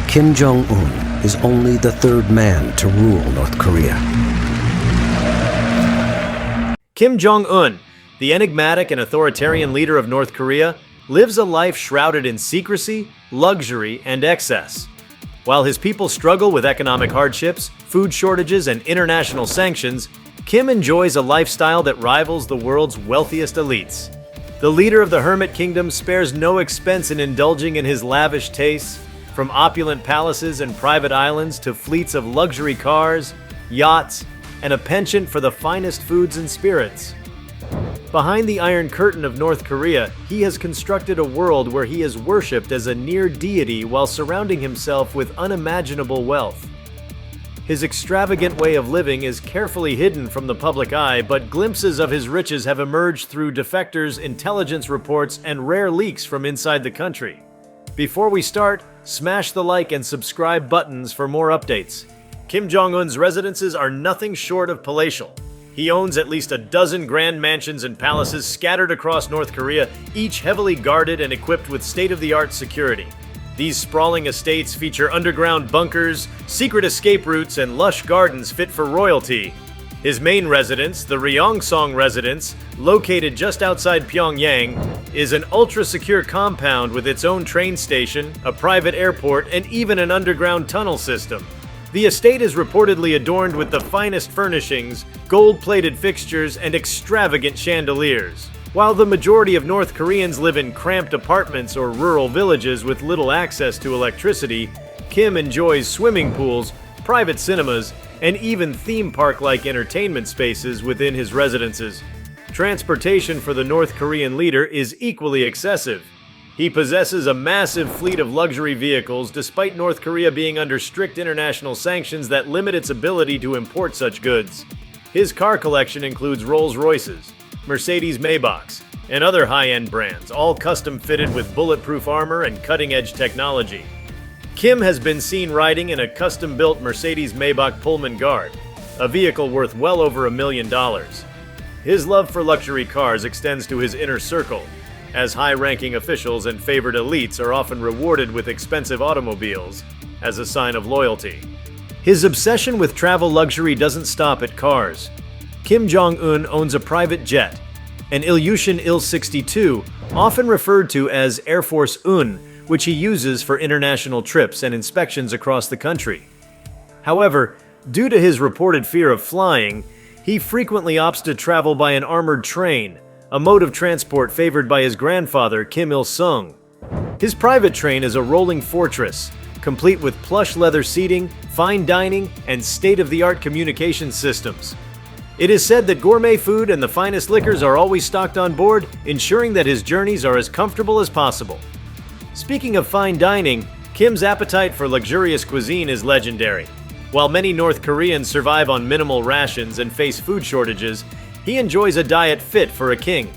Kim Jong Un is only the third man to rule North Korea. Kim Jong Un, the enigmatic and authoritarian leader of North Korea, lives a life shrouded in secrecy, luxury, and excess. While his people struggle with economic hardships, food shortages, and international sanctions, Kim enjoys a lifestyle that rivals the world's wealthiest elites. The leader of the Hermit Kingdom spares no expense in indulging in his lavish tastes, from opulent palaces and private islands to fleets of luxury cars, yachts, and a penchant for the finest foods and spirits. Behind the Iron Curtain of North Korea, he has constructed a world where he is worshipped as a near deity while surrounding himself with unimaginable wealth. His extravagant way of living is carefully hidden from the public eye, but glimpses of his riches have emerged through defectors, intelligence reports, and rare leaks from inside the country. Before we start, smash the like and subscribe buttons for more updates. Kim Jong-un's residences are nothing short of palatial. He owns at least a dozen grand mansions and palaces scattered across North Korea, each heavily guarded and equipped with state-of-the-art security. These sprawling estates feature underground bunkers, secret escape routes, and lush gardens fit for royalty. His main residence, the Ryongsong residence, located just outside Pyongyang, is an ultra-secure compound with its own train station, a private airport, and even an underground tunnel system. The estate is reportedly adorned with the finest furnishings, gold-plated fixtures, and extravagant chandeliers. While the majority of North Koreans live in cramped apartments or rural villages with little access to electricity, Kim enjoys swimming pools, private cinemas, and even theme park-like entertainment spaces within his residences. Transportation for the North Korean leader is equally excessive. He possesses a massive fleet of luxury vehicles despite North Korea being under strict international sanctions that limit its ability to import such goods. His car collection includes Rolls-Royces, Mercedes Maybachs, and other high-end brands, all custom-fitted with bulletproof armor and cutting-edge technology. Kim has been seen riding in a custom-built Mercedes Maybach Pullman Guard, a vehicle worth well over $1 million. His love for luxury cars extends to his inner circle, as high-ranking officials and favored elites are often rewarded with expensive automobiles as a sign of loyalty. His obsession with travel luxury doesn't stop at cars. Kim Jong-un owns a private jet, an Ilyushin Il-62, often referred to as Air Force Un, which he uses for international trips and inspections across the country. However, due to his reported fear of flying, he frequently opts to travel by an armored train, a mode of transport favored by his grandfather, Kim Il-sung. His private train is a rolling fortress, complete with plush leather seating, fine dining, and state-of-the-art communication systems. It is said that gourmet food and the finest liquors are always stocked on board, ensuring that his journeys are as comfortable as possible. Speaking of fine dining, Kim's appetite for luxurious cuisine is legendary. While many North Koreans survive on minimal rations and face food shortages, he enjoys a diet fit for a king.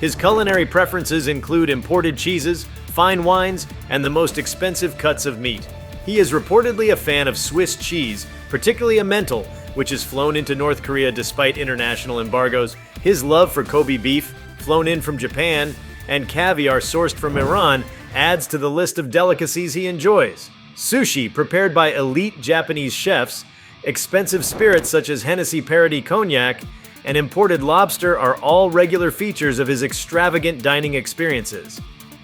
His culinary preferences include imported cheeses, fine wines, and the most expensive cuts of meat. He is reportedly a fan of Swiss cheese, particularly Emmental, which is flown into North Korea despite international embargoes. His love for Kobe beef, flown in from Japan, and caviar sourced from Iran adds to the list of delicacies he enjoys. Sushi, prepared by elite Japanese chefs, expensive spirits such as Hennessy parody cognac, and imported lobster are all regular features of his extravagant dining experiences.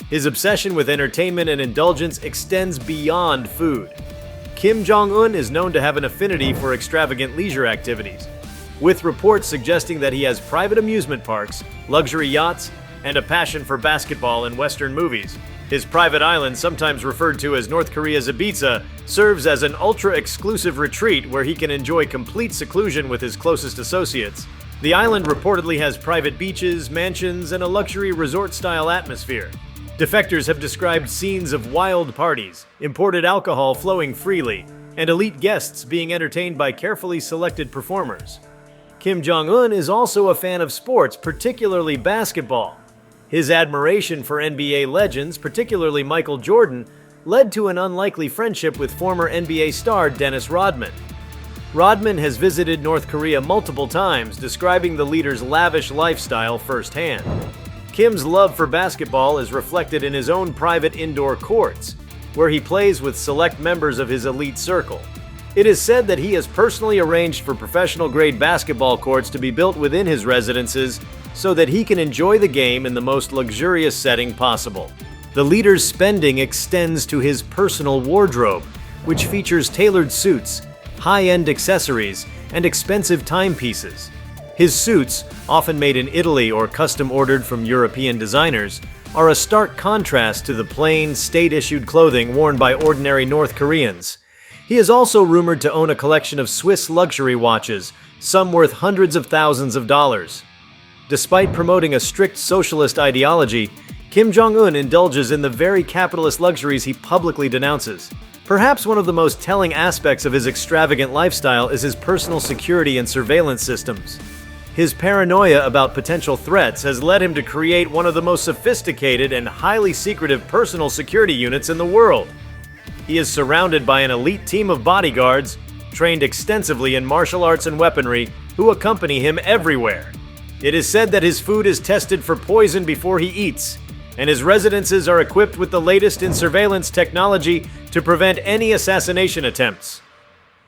His obsession with entertainment and indulgence extends beyond food. Kim Jong-un is known to have an affinity for extravagant leisure activities, with reports suggesting that he has private amusement parks, luxury yachts, and a passion for basketball and Western movies. His private island, sometimes referred to as North Korea's Ibiza, serves as an ultra-exclusive retreat where he can enjoy complete seclusion with his closest associates. The island reportedly has private beaches, mansions, and a luxury resort-style atmosphere. Defectors have described scenes of wild parties, imported alcohol flowing freely, and elite guests being entertained by carefully selected performers. Kim Jong-un is also a fan of sports, particularly basketball. His admiration for NBA legends, particularly Michael Jordan, led to an unlikely friendship with former NBA star Dennis Rodman. Rodman has visited North Korea multiple times, describing the leader's lavish lifestyle firsthand. Kim's love for basketball is reflected in his own private indoor courts, where he plays with select members of his elite circle. It is said that he has personally arranged for professional-grade basketball courts to be built within his residences so that he can enjoy the game in the most luxurious setting possible. The leader's spending extends to his personal wardrobe, which features tailored suits, high-end accessories, and expensive timepieces. His suits, often made in Italy or custom-ordered from European designers, are a stark contrast to the plain, state-issued clothing worn by ordinary North Koreans. He is also rumored to own a collection of Swiss luxury watches, some worth hundreds of thousands of dollars. Despite promoting a strict socialist ideology, Kim Jong Un indulges in the very capitalist luxuries he publicly denounces. Perhaps one of the most telling aspects of his extravagant lifestyle is his personal security and surveillance systems. His paranoia about potential threats has led him to create one of the most sophisticated and highly secretive personal security units in the world. He is surrounded by an elite team of bodyguards, trained extensively in martial arts and weaponry, who accompany him everywhere. It is said that his food is tested for poison before he eats, and his residences are equipped with the latest in surveillance technology to prevent any assassination attempts.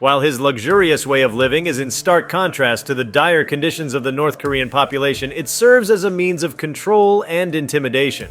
While his luxurious way of living is in stark contrast to the dire conditions of the North Korean population, it serves as a means of control and intimidation.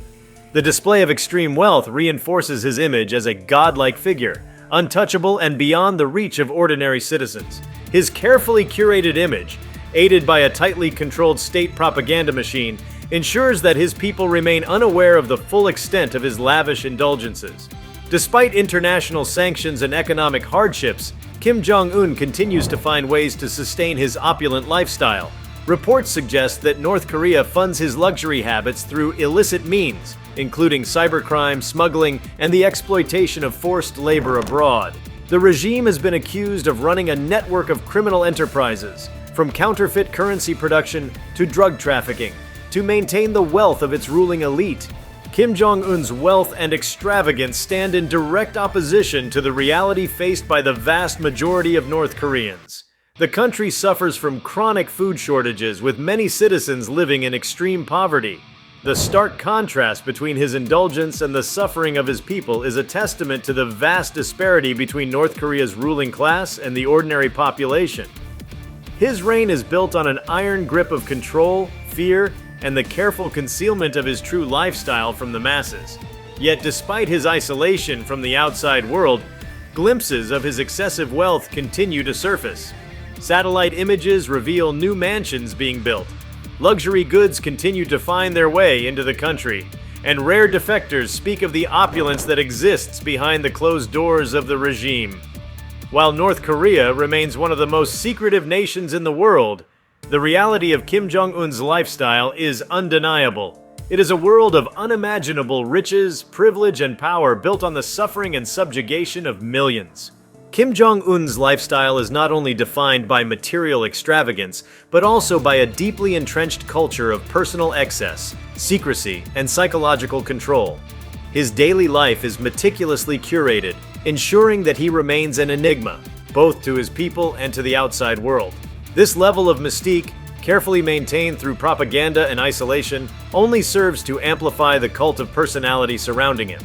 The display of extreme wealth reinforces his image as a godlike figure, untouchable and beyond the reach of ordinary citizens. His carefully curated image, aided by a tightly controlled state propaganda machine, ensures that his people remain unaware of the full extent of his lavish indulgences. Despite international sanctions and economic hardships, Kim Jong Un continues to find ways to sustain his opulent lifestyle. Reports suggest that North Korea funds his luxury habits through illicit means, including cybercrime, smuggling, and the exploitation of forced labor abroad. The regime has been accused of running a network of criminal enterprises, from counterfeit currency production to drug trafficking, to maintain the wealth of its ruling elite. Kim Jong Un's wealth and extravagance stand in direct opposition to the reality faced by the vast majority of North Koreans. The country suffers from chronic food shortages, with many citizens living in extreme poverty. The stark contrast between his indulgence and the suffering of his people is a testament to the vast disparity between North Korea's ruling class and the ordinary population. His reign is built on an iron grip of control, fear, and the careful concealment of his true lifestyle from the masses. Yet despite his isolation from the outside world, glimpses of his excessive wealth continue to surface. Satellite images reveal new mansions being built. Luxury goods continue to find their way into the country, and rare defectors speak of the opulence that exists behind the closed doors of the regime. While North Korea remains one of the most secretive nations in the world, the reality of Kim Jong Un's lifestyle is undeniable. It is a world of unimaginable riches, privilege, and power built on the suffering and subjugation of millions. Kim Jong Un's lifestyle is not only defined by material extravagance, but also by a deeply entrenched culture of personal excess, secrecy, and psychological control. His daily life is meticulously curated, ensuring that he remains an enigma, both to his people and to the outside world. This level of mystique, carefully maintained through propaganda and isolation, only serves to amplify the cult of personality surrounding him.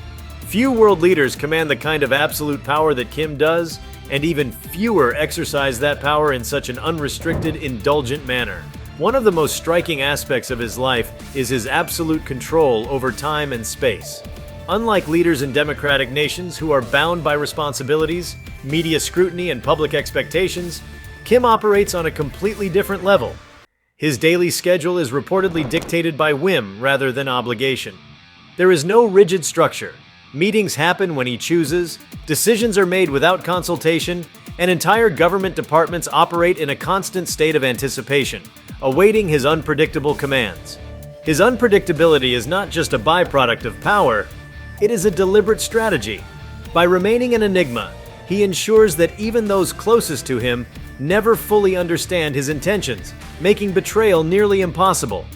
Few world leaders command the kind of absolute power that Kim does, and even fewer exercise that power in such an unrestricted, indulgent manner. One of the most striking aspects of his life is his absolute control over time and space. Unlike leaders in democratic nations who are bound by responsibilities, media scrutiny, and public expectations, Kim operates on a completely different level. His daily schedule is reportedly dictated by whim rather than obligation. There is no rigid structure. Meetings happen when he chooses, decisions are made without consultation, and entire government departments operate in a constant state of anticipation, awaiting his unpredictable commands. His unpredictability is not just a byproduct of power, it is a deliberate strategy. By remaining an enigma, he ensures that even those closest to him never fully understand his intentions, making betrayal nearly impossible.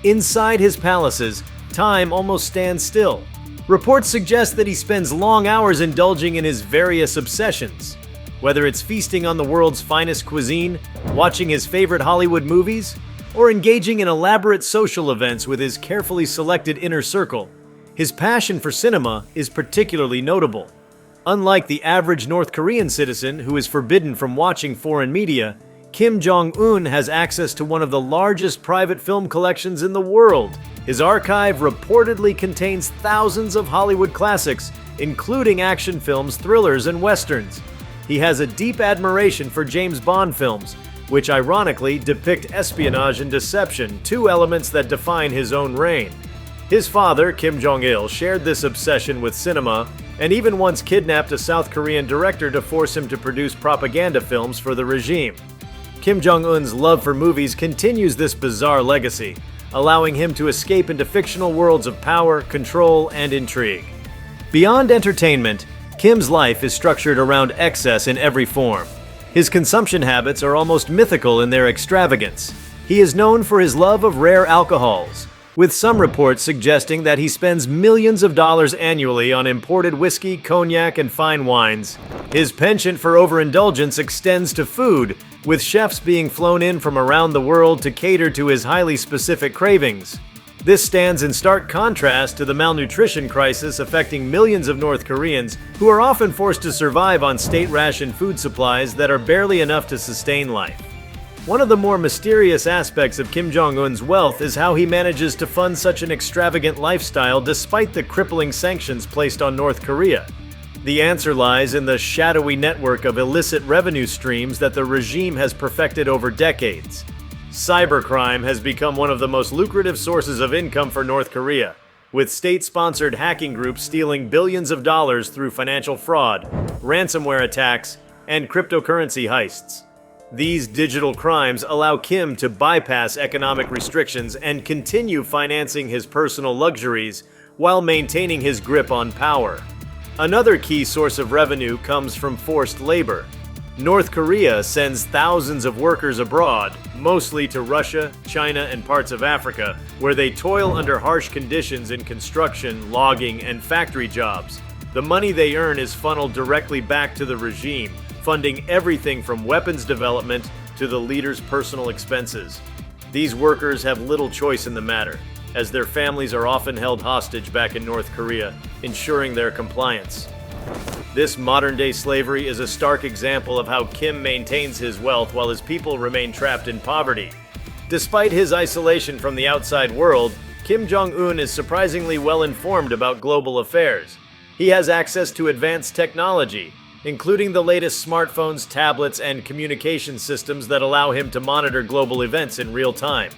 Inside his palaces, time almost stands still. Reports suggest that he spends long hours indulging in his various obsessions. Whether it's feasting on the world's finest cuisine, watching his favorite Hollywood movies, or engaging in elaborate social events with his carefully selected inner circle, his passion for cinema is particularly notable. Unlike the average North Korean citizen who is forbidden from watching foreign media, Kim Jong Un has access to one of the largest private film collections in the world. His archive reportedly contains thousands of Hollywood classics, including action films, thrillers, and westerns. He has a deep admiration for James Bond films, which ironically depict espionage and deception, two elements that define his own reign. His father, Kim Jong-il, shared this obsession with cinema and even once kidnapped a South Korean director to force him to produce propaganda films for the regime. Kim Jong-un's love for movies continues this bizarre legacy, allowing him to escape into fictional worlds of power, control, and intrigue. Beyond entertainment, Kim's life is structured around excess in every form. His consumption habits are almost mythical in their extravagance. He is known for his love of rare alcohols, with some reports suggesting that he spends millions of dollars annually on imported whiskey, cognac, and fine wines. His penchant for overindulgence extends to food, with chefs being flown in from around the world to cater to his highly specific cravings. This stands in stark contrast to the malnutrition crisis affecting millions of North Koreans who are often forced to survive on state-rationed food supplies that are barely enough to sustain life. One of the more mysterious aspects of Kim Jong-un's wealth is how he manages to fund such an extravagant lifestyle despite the crippling sanctions placed on North Korea. The answer lies in the shadowy network of illicit revenue streams that the regime has perfected over decades. Cybercrime has become one of the most lucrative sources of income for North Korea, with state-sponsored hacking groups stealing billions of dollars through financial fraud, ransomware attacks, and cryptocurrency heists. These digital crimes allow Kim to bypass economic restrictions and continue financing his personal luxuries while maintaining his grip on power. Another key source of revenue comes from forced labor. North Korea sends thousands of workers abroad, mostly to Russia, China, and parts of Africa, where they toil under harsh conditions in construction, logging, and factory jobs. The money they earn is funneled directly back to the regime, funding everything from weapons development to the leader's personal expenses. These workers have little choice in the matter, as their families are often held hostage back in North Korea, ensuring their compliance. This modern-day slavery is a stark example of how Kim maintains his wealth while his people remain trapped in poverty. Despite his isolation from the outside world, Kim Jong-un is surprisingly well informed about global affairs. He has access to advanced technology, including the latest smartphones, tablets, and communication systems that allow him to monitor global events in real time.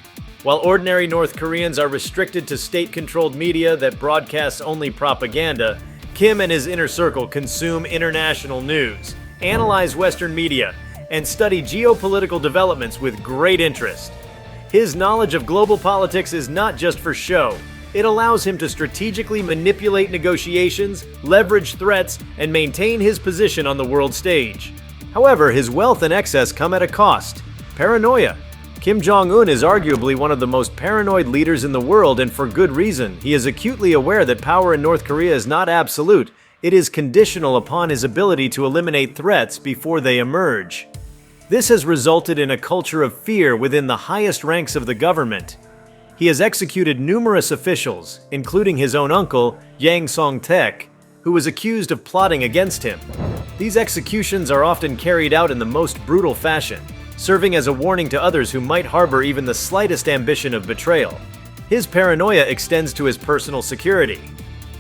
While ordinary North Koreans are restricted to state-controlled media that broadcasts only propaganda, Kim and his inner circle consume international news, analyze Western media, and study geopolitical developments with great interest. His knowledge of global politics is not just for show. It allows him to strategically manipulate negotiations, leverage threats, and maintain his position on the world stage. However, his wealth and excess come at a cost: paranoia. Kim Jong-un is arguably one of the most paranoid leaders in the world, and for good reason. He is acutely aware that power in North Korea is not absolute. It is conditional upon his ability to eliminate threats before they emerge. This has resulted in a culture of fear within the highest ranks of the government. He has executed numerous officials, including his own uncle, Yang Song-taek, who was accused of plotting against him. These executions are often carried out in the most brutal fashion, serving as a warning to others who might harbor even the slightest ambition of betrayal. His paranoia extends to his personal security.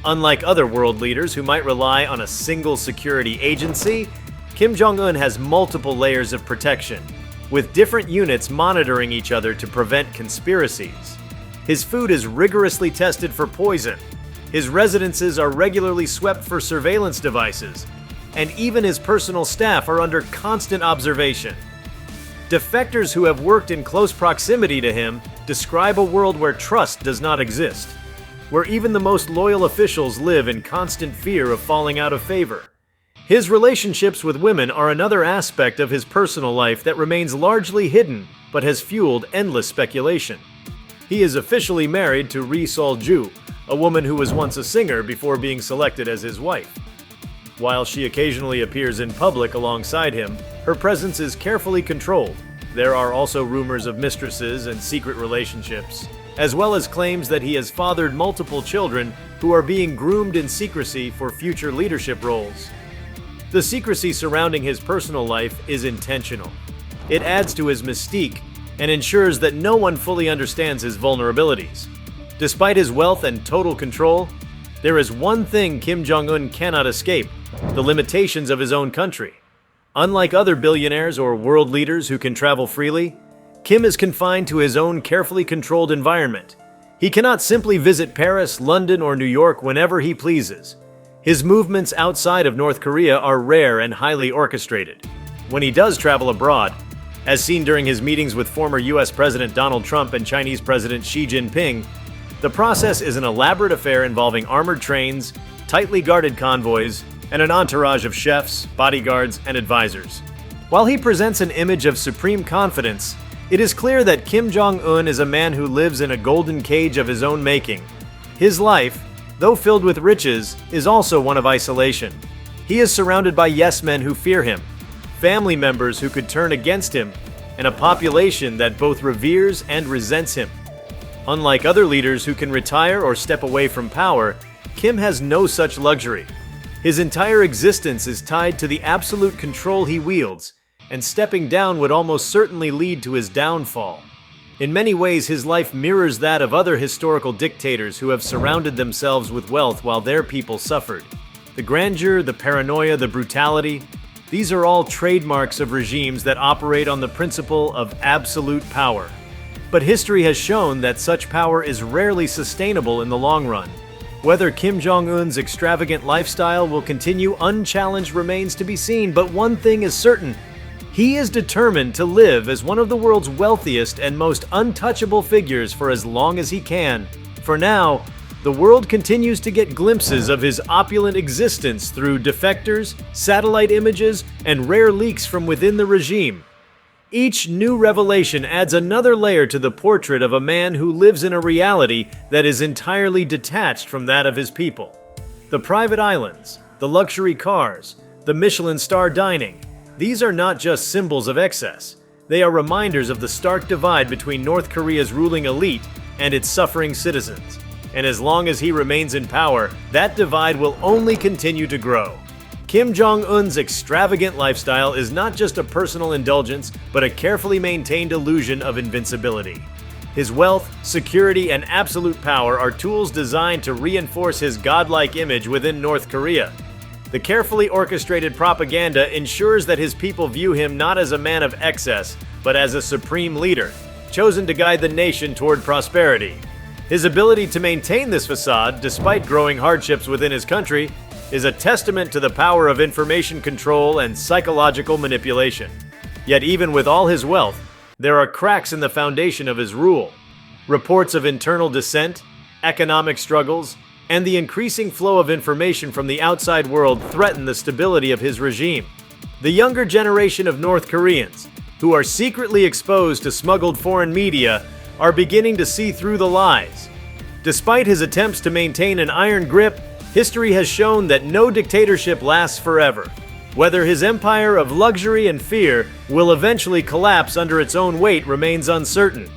Unlike other world leaders who might rely on a single security agency, Kim Jong-un has multiple layers of protection, with different units monitoring each other to prevent conspiracies. His food is rigorously tested for poison. His residences are regularly swept for surveillance devices, and even his personal staff are under constant observation. Defectors who have worked in close proximity to him describe a world where trust does not exist, where even the most loyal officials live in constant fear of falling out of favor. His relationships with women are another aspect of his personal life that remains largely hidden but has fueled endless speculation. He is officially married to Ri Sol-ju, a woman who was once a singer before being selected as his wife. While she occasionally appears in public alongside him, her presence is carefully controlled. There are also rumors of mistresses and secret relationships, as well as claims that he has fathered multiple children who are being groomed in secrecy for future leadership roles. The secrecy surrounding his personal life is intentional. It adds to his mystique and ensures that no one fully understands his vulnerabilities. Despite his wealth and total control, there is one thing Kim Jong Un cannot escape: the limitations of his own country. Unlike other billionaires or world leaders who can travel freely, Kim is confined to his own carefully controlled environment. He cannot simply visit Paris, London, or New York whenever he pleases. His movements outside of North Korea are rare and highly orchestrated. When he does travel abroad, as seen during his meetings with former US President Donald Trump and Chinese President Xi Jinping, the process is an elaborate affair involving armored trains, tightly guarded convoys, and an entourage of chefs, bodyguards, and advisors. While he presents an image of supreme confidence, it is clear that Kim Jong Un is a man who lives in a golden cage of his own making. His life, though filled with riches, is also one of isolation. He is surrounded by yes-men who fear him, family members who could turn against him, and a population that both reveres and resents him. Unlike other leaders who can retire or step away from power, Kim has no such luxury. His entire existence is tied to the absolute control he wields, and stepping down would almost certainly lead to his downfall. In many ways, his life mirrors that of other historical dictators who have surrounded themselves with wealth while their people suffered. The grandeur, the paranoia, the brutality, these are all trademarks of regimes that operate on the principle of absolute power. But history has shown that such power is rarely sustainable in the long run. Whether Kim Jong Un's extravagant lifestyle will continue unchallenged remains to be seen, but one thing is certain: he is determined to live as one of the world's wealthiest and most untouchable figures for as long as he can. For now, the world continues to get glimpses of his opulent existence through defectors, satellite images, and rare leaks from within the regime. Each new revelation adds another layer to the portrait of a man who lives in a reality that is entirely detached from that of his people. The private islands, the luxury cars, the Michelin star dining, these are not just symbols of excess. They are reminders of the stark divide between North Korea's ruling elite and its suffering citizens. And as long as he remains in power, that divide will only continue to grow. Kim Jong Un's extravagant lifestyle is not just a personal indulgence, but a carefully maintained illusion of invincibility. His wealth, security, and absolute power are tools designed to reinforce his godlike image within North Korea. The carefully orchestrated propaganda ensures that his people view him not as a man of excess, but as a supreme leader, chosen to guide the nation toward prosperity. His ability to maintain this facade, despite growing hardships within his country, is a testament to the power of information control and psychological manipulation. Yet even with all his wealth, there are cracks in the foundation of his rule. Reports of internal dissent, economic struggles, and the increasing flow of information from the outside world threaten the stability of his regime. The younger generation of North Koreans, who are secretly exposed to smuggled foreign media, are beginning to see through the lies. Despite his attempts to maintain an iron grip, history has shown that no dictatorship lasts forever. Whether his empire of luxury and fear will eventually collapse under its own weight remains uncertain.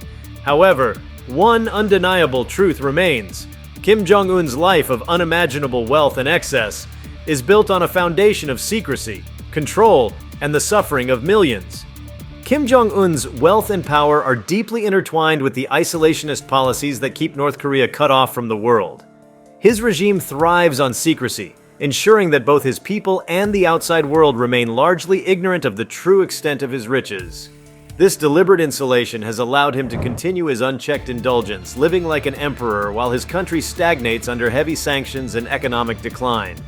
However, one undeniable truth remains: Kim Jong Un's life of unimaginable wealth and excess is built on a foundation of secrecy, control, and the suffering of millions. Kim Jong Un's wealth and power are deeply intertwined with the isolationist policies that keep North Korea cut off from the world. His regime thrives on secrecy, ensuring that both his people and the outside world remain largely ignorant of the true extent of his riches. This deliberate insulation has allowed him to continue his unchecked indulgence, living like an emperor while his country stagnates under heavy sanctions and economic decline.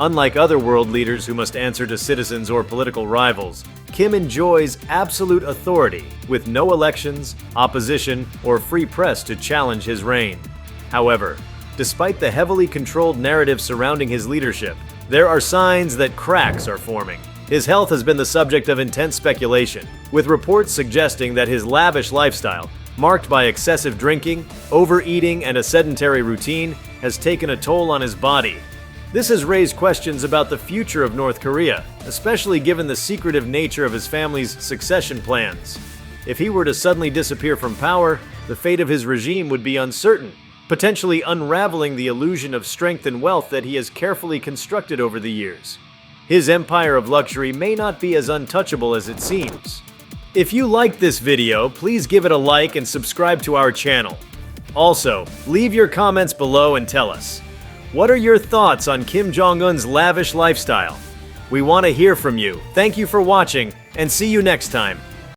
Unlike other world leaders who must answer to citizens or political rivals, Kim enjoys absolute authority, with no elections, opposition, or free press to challenge his reign. However, despite the heavily controlled narrative surrounding his leadership, there are signs that cracks are forming. His health has been the subject of intense speculation, with reports suggesting that his lavish lifestyle, marked by excessive drinking, overeating, and a sedentary routine, has taken a toll on his body. This has raised questions about the future of North Korea, especially given the secretive nature of his family's succession plans. If he were to suddenly disappear from power, the fate of his regime would be uncertain, potentially unraveling the illusion of strength and wealth that he has carefully constructed over the years. his empire of luxury may not be as untouchable as it seems. If you liked this video, please give it a like and subscribe to our channel. Also, leave your comments below and tell us, what are your thoughts on Kim Jong Un's lavish lifestyle? We want to hear from you. Thank you for watching, and see you next time.